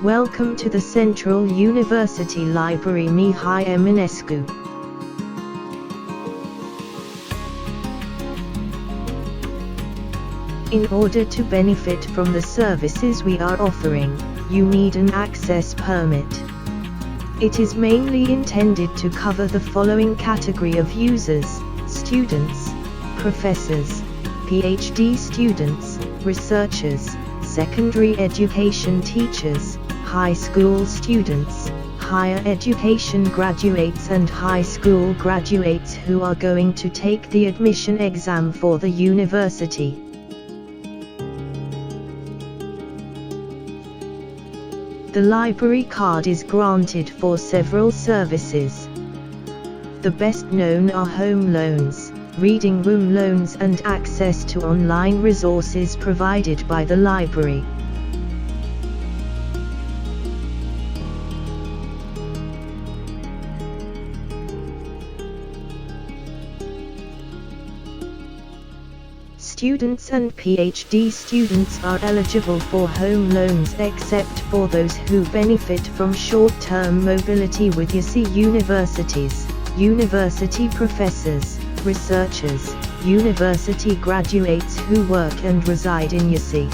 Welcome to the Central University Library Mihai Eminescu. In order to benefit from the services we are offering, you need an access permit. It is mainly intended to cover the following category of users: students, professors, PhD students, researchers, secondary education teachers, high school students, higher education graduates and high school graduates who are going to take the admission exam for the university. The library card is granted for several services. The best known are home loans, reading room loans and access to online resources provided by the library. Students and PhD students are eligible for home loans except for those who benefit from short-term mobility with Iaşi universities, university professors, researchers, university graduates who work and reside in Iaşi.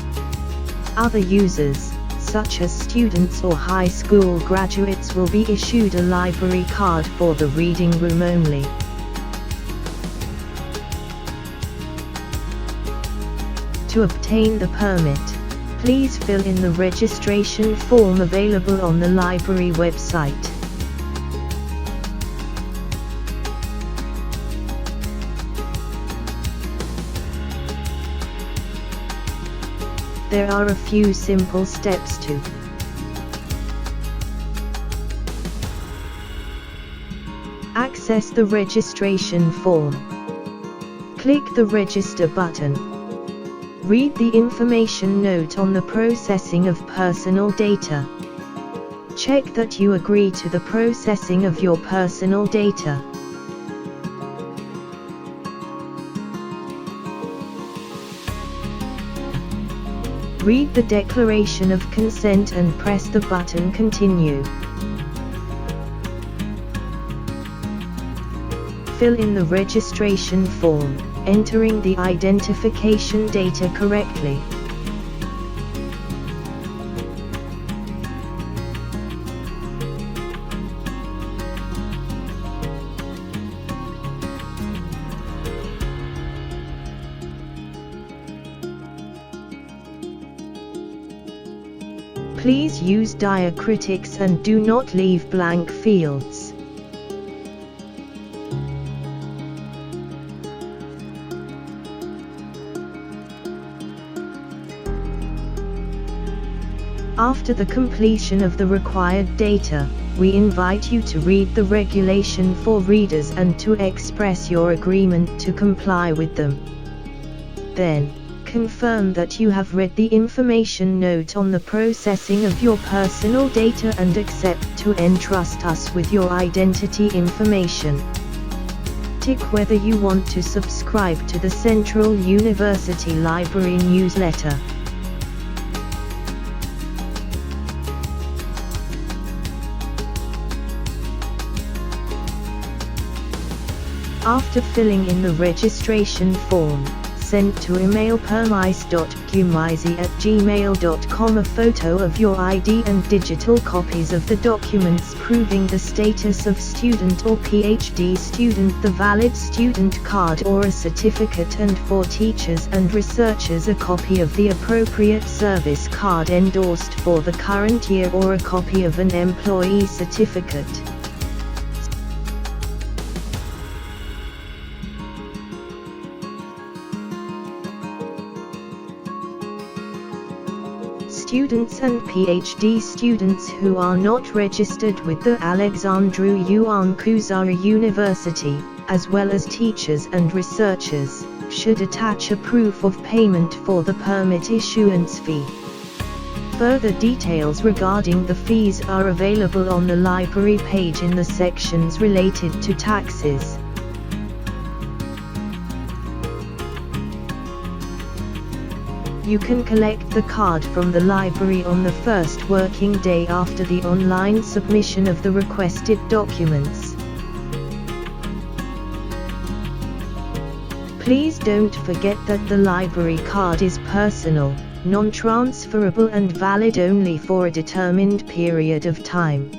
Other users, such as students or high school graduates, will be issued a library card for the reading room only. To obtain the permit, please fill in the registration form available on the library website. There are a few simple steps to access the registration form. Click the Register button. Read the information note on the processing of personal data. Check that you agree to the processing of your personal data. Read the declaration of consent and press the button Continue. Fill in the registration form, entering the identification data correctly. Please use diacritics and do not leave blank fields. After the completion of the required data, we invite you to read the regulation for readers and to express your agreement to comply with them. Then, confirm that you have read the information note on the processing of your personal data and accept to entrust us with your identity information. Tick whether you want to subscribe to the Central University Library newsletter. After filling in the registration form, send to email permise.gumizi@gmail.com a photo of your ID and digital copies of the documents proving the status of student or PhD student, the valid student card or a certificate, and for teachers and researchers a copy of the appropriate service card endorsed for the current year or a copy of an employee certificate. Students and PhD students who are not registered with the Alexandru Ioan Cuzaru University, as well as teachers and researchers, should attach a proof of payment for the permit issuance fee. Further details regarding the fees are available on the library page in the sections related to taxes. You can collect the card from the library on the first working day after the online submission of the requested documents. Please don't forget that the library card is personal, non-transferable and valid only for a determined period of time.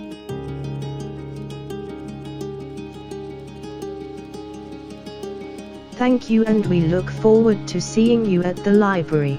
Thank you, and we look forward to seeing you at the library.